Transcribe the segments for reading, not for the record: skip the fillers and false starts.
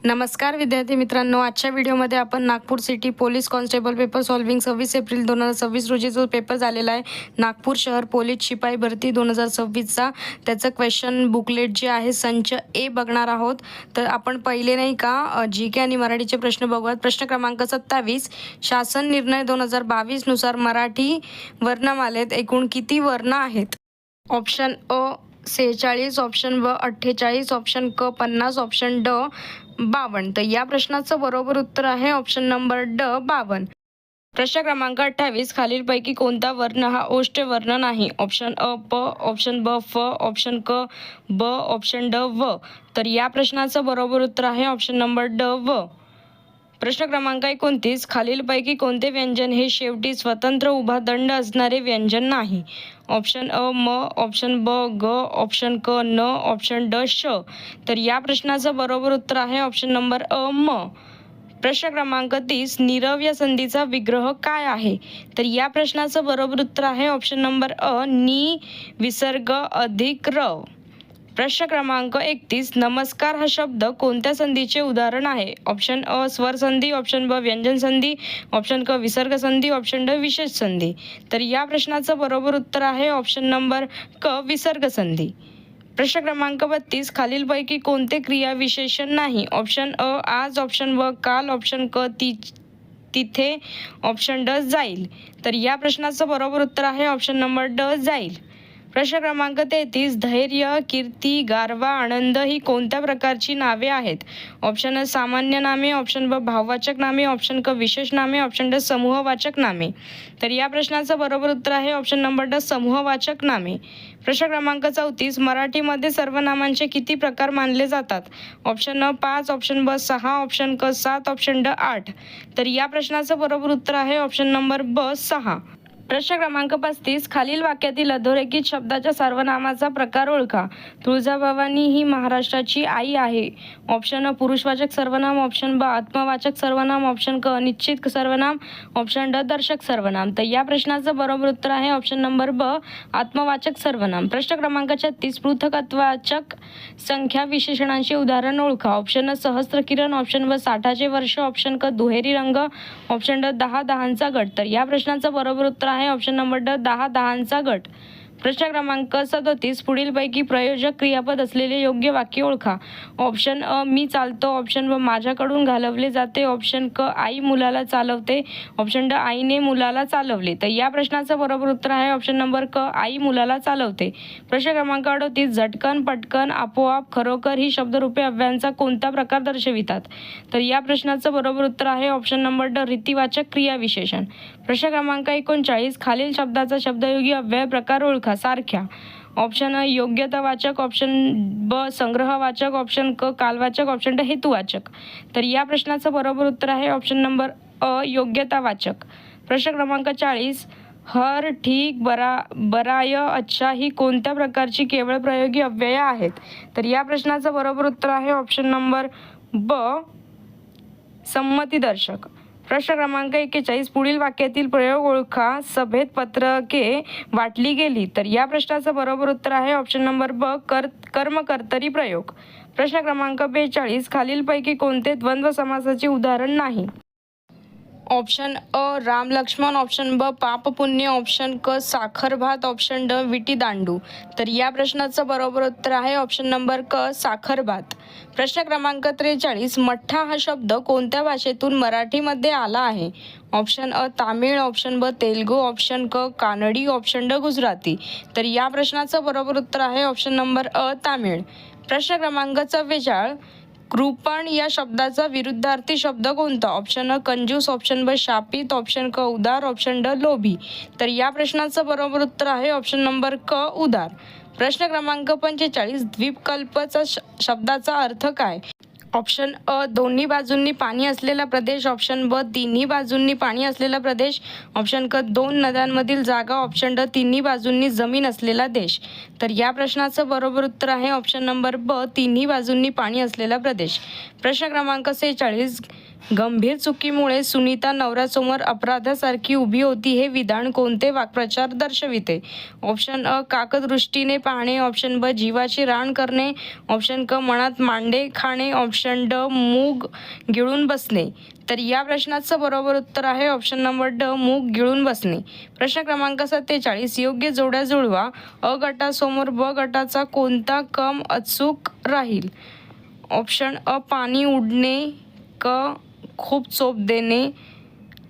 नमस्कार विद्यार्थी मित्रांनो, आजच्या व्हिडिओमध्ये आपण Nagpur city police constable paper solving 26 April 2026 रोजी जो पेपर झालेला आहे नागपूर शहर पोलीस शिपाई भरती 2026चा त्याचं क्वेश्चन बुकलेट जे आहे संच ए बघणार आहोत। तर आपण पहिले नाही का GK आणि मराठीचे प्रश्न बघूयात। प्रश्न क्रमांक 27, शासन निर्णय 2022 नुसार मराठी वर्णमालेत एकूण किती वर्ण आहेत? ऑप्शन अ 46, ऑप्शन ब 48, ऑप्शन क 50, ऑप्शन ड 52। तर या प्रश्नाचं बरोबर उत्तर आहे ऑप्शन नंबर ड 52। प्रश्न क्रमांक 28, खालीलपैकी कोणता वर्ण हा ओष्ठ वर्ण नाही? ऑप्शन अ प, ऑप्शन ब फ, ऑप्शन क ब, ऑप्शन ड व। तर या प्रश्नाचं बरोबर उत्तर आहे ऑप्शन नंबर ड व। प्रश्न क्रमांक 29, खालीलपैकी कोणते व्यंजन हे शेवटी स्वतंत्र उभा दंड असणारे व्यंजन नाही? ऑप्शन अ म, ऑप्शन ब ग, ऑप्शन क न, ऑप्शन ड श। तर या प्रश्नाचं बरोबर उत्तर आहे ऑप्शन नंबर अ म। प्रश्न क्रमांक 30, नीरव या संधीचा विग्रह काय आहे? तर या प्रश्नाचं बरोबर उत्तर आहे ऑप्शन नंबर अ नी विसर्ग अधिक रव। प्रश्न क्रमांक 31, नमस्कार हा शब्द कोणत्या संधीचे उदाहरण आहे? ऑप्शन अ स्वर संधी, ऑप्शन ब व्यंजन संधी, ऑप्शन क विसर्ग संधी, ऑप्शन ड विशेष संधी। तर या प्रश्नाचं बरोबर उत्तर आहे ऑप्शन नंबर क विसर्ग संधी। प्रश्न क्रमांक 32, खालीलपैकी कोणते क्रियाविशेषण नाही? ऑप्शन अ आज, ऑप्शन ब काल, ऑप्शन क तिथे, ऑप्शन ड जाईल। तर या प्रश्नाचं बरोबर उत्तर आहे ऑप्शन नंबर ड जाईल। प्रश्न क्रमांक 33, धैर्य, कीर्ती, गारवा, आनंद ही कोणत्या प्रकारची नावे आहेत? ऑप्शन अ सामान्य नामे, ऑप्शन ब भाववाचक नामे, ऑप्शन क विशेष नामे, ऑप्शन ड समूहवाचक नामे। तर या प्रश्नाचं बरोबर उत्तर आहे ऑप्शन नंबर ड समूहवाचक नामे। प्रश्न क्रमांक 34, मराठीमध्ये सर्वनामांचे किती प्रकार मानले जातात? ऑप्शन अ 5, ऑप्शन ब 6, ऑप्शन क 7, ऑप्शन ड 8। तर या प्रश्नाचं बरोबर उत्तर आहे ऑप्शन नंबर ब 6। प्रश्न क्रमांक 35, खालील वाक्यातील अधोरेखित शब्दाच्या सर्वनामाचा प्रकार ओळखा। तुळजाभवानी ही महाराष्ट्राची आई आहे। ऑप्शन अ पुरुषवाचक सर्वनाम, ऑप्शन ब आत्मवाचक सर्वनाम, ऑप्शन क अनिश्चित सर्वनाम, ऑप्शन ड दर्शक सर्वनाम। तर या प्रश्नाचं बरोबर उत्तर आहे ऑप्शन नंबर ब आत्मवाचक सर्वनाम। प्रश्न क्रमांक 36, पृथकत्वाचक संख्या विशेषणांची उदाहरण ओळखा। ऑप्शन अ सहस्त्रकिरण, ऑप्शन ब 60चे वर्ष, ऑप्शन क दुहेरी रंग, ऑप्शन ड 10 दहांचा गट। तर या प्रश्नाचं बरोबर उत्तर आहे ऑप्शन नंबर ड 10 दहांचा गट। प्रश्न क्रमांक 37, पुढीलपैकी प्रयोजक क्रियापद असलेले योग्य वाक्य ओळखा। ऑप्शन अ मी चालतो, ऑप्शन ब माझ्याकडून घालवले जाते, ऑप्शन क आई मुलाला चालवते, ऑप्शन ड आईने मुलाला चालवले। तर या प्रश्नाचं बरोबर उत्तर आहे ऑप्शन नंबर क आई मुलाला चालवते। प्रश्न क्रमांक 38, झटकन, पटकन, आपोआप, खरोखर ही शब्दरूपे अव्ययांचा कोणता प्रकार दर्शवितात? तर या प्रश्नाचं बरोबर उत्तर आहे ऑप्शन नंबर ड रीतिवाचक क्रियाविशेषण। प्रश्न क्रमांक 39, खालील शब्दाचा शब्दयोगी अव्यय प्रकार ओळखा सारख्या। ऑप्शन अ योग्यतावाचक, ऑप्शन ब संग्रहवाचक, ऑप्शन क कालवाचक, ऑप्शन ड हेतुवाचक। तर या प्रश्नाचं बरोबर उत्तर आहे ऑप्शन नंबर अ योग्यतावाचक। प्रश्न क्रमांक 40, हर, ठीक, बराय, अच्छा ही कोणत्या प्रकारची केवळ प्रयोगी अव्यय आहेत? तर या प्रश्नाचं बरोबर उत्तर आहे ऑप्शन नंबर ब संमतीदर्शक। प्रश्न क्रमांक 41, पुढील वाक्यातील प्रयोग ओळखा। सभेत पत्रके वाटली गेली। तर या प्रश्नाचं बरोबर उत्तर आहे ऑप्शन नंबर ब कर्मकर्तरी प्रयोग। प्रश्न क्रमांक 42, खालीलपैकी कोणते द्वंद्व समासाचे उदाहरण नाही? ऑप्शन अ राम लक्ष्मण, ऑप्शन ब पाप पुण्य, ऑप्शन क साखर भात, ऑप्शन ड विटी दांडू। तर या प्रश्नाचं बरोबर उत्तर आहे ऑप्शन नंबर क साखर भात। प्रश्न क्रमांक 43, मठ्ठा हा शब्द कोणत्या भाषेतून मराठीमध्ये आला आहे? ऑप्शन अ तामिळ, ऑप्शन ब तेलुगू, ऑप्शन क कानडी, ऑप्शन ड गुजराती। तर या प्रश्नाचं बरोबर उत्तर आहे ऑप्शन नंबर अ तामिळ। प्रश्न क्रमांक 44, कृपण या शब्दाचा विरुद्धार्थी शब्द कोणता? ऑप्शन अ कंजूस, ऑप्शन ब शापित, ऑप्शन क उदार, ऑप्शन ड लोभी। तर या प्रश्नाचं बरोबर उत्तर आहे ऑप्शन नंबर क उदार। प्रश्न क्रमांक 45, द्वीपकल्पचा शब्दाचा अर्थ काय? ऑप्शन अ दोन्ही बाजूंनी पाणी असलेला प्रदेश, ऑप्शन ब तिन्ही बाजूंनी पाणी असलेला प्रदेश, ऑप्शन क दोन नद्यांमधील जागा, ऑप्शन ड तिन्ही बाजूंनी जमीन असलेला देश। तर या प्रश्नाचं बरोबर उत्तर आहे ऑप्शन नंबर ब तिन्ही बाजूंनी पाणी असलेला प्रदेश। प्रश्न क्रमांक 46, गंभीर चुकीमुळे सुनीता नवऱ्यासमोर अपराधासारखी उभी होती हे विधान कोणते वाक्प्रचार दर्शविते? ऑप्शन अ काकदृष्टीने पाहणे, ऑप्शन ब जीवाची रान करणे, ऑप्शन क मनात मांडे खाणे, ऑप्शन ड मूग गिळून बसणे. तर या प्रश्नाचं बरोबर उत्तर आहे ऑप्शन नंबर ड मूग गिळून बसणे. प्रश्न क्रमांक 47 योग्य जोड्या जुळवा. अ गटासमोर ब गटाचा कोणता क्रम अचूक राहील? ऑप्शन अ पाणी उडणे, क खूप चोप देणे,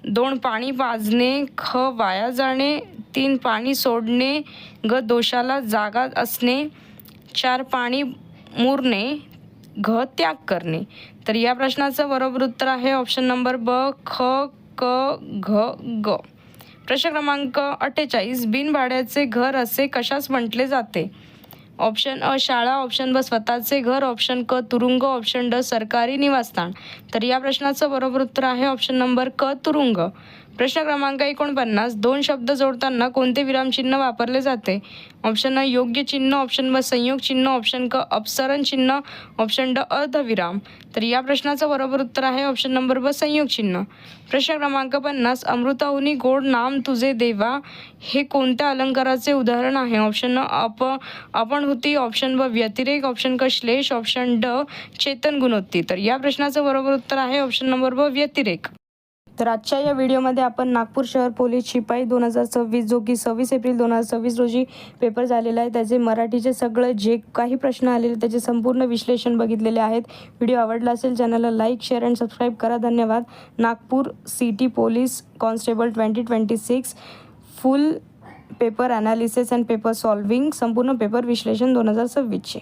2 पाणी पाजणे, ख वाया जाणे, 3 पाणी सोडणे, ग दोषाला जागा असणे, 4 पाणी मुरणे, घ त्याग करणे. तर या प्रश्नाचं बरोबर उत्तर आहे ऑप्शन नंबर ब ख क घ ग. प्रश्न क्रमांक 48 बिनभाड्याचे घर असे कशास म्हटले जाते? ऑप्शन अ शाळा, ऑप्शन ब स्वतःचे घर, ऑप्शन क तुरुंग, ऑप्शन ड सरकारी निवासस्थान. तर या प्रश्नाचं बरोबर उत्तर आहे ऑप्शन नंबर क तुरुंग. प्रश्न क्रमांक 49 2 शब्द जोडताना कोणते विरामचिन्ह वापरले जाते? ऑप्शन अ योग्य चिन्ह, ऑप्शन ब संयोग चिन्ह, ऑप्शन क अपसरण चिन्ह, ऑप्शन ड अर्धविराम. तर या प्रश्नाचं बरोबर उत्तर आहे ऑप्शन नंबर ब संयोग चिन्ह. प्रश्न क्रमांक 50 अमृताहुनी गोड नाम तुझे देवा हे कोणत्या अलंकाराचे उदाहरण आहे? ऑप्शन अ अपणहुती, ऑप्शन ब व्यतिरेक, ऑप्शन क श्लेष, ऑप्शन ड चेतन गुणोत्ती. तर या प्रश्नाचं बरोबर उत्तर आहे ऑप्शन नंबर ब व्यतिरेक. तर आजच्या या व्हिडिओमध्ये आपण नागपूर शहर पोलीस शिपाई 2026 जो की 26 एप्रिल 2026 रोजी पेपर झालेला आहे त्याचे मराठीचे सगळे जे काही प्रश्न आलेले त्याचे संपूर्ण विश्लेषण बघितलेले आहेत. व्हिडिओ आवडला असेल चॅनलला लाईक, शेअर अँड सबस्क्राईब करा. धन्यवाद. Nagpur city police constable 2026 full paper analysis and paper solving संपूर्ण पेपर विश्लेषण 2026चे.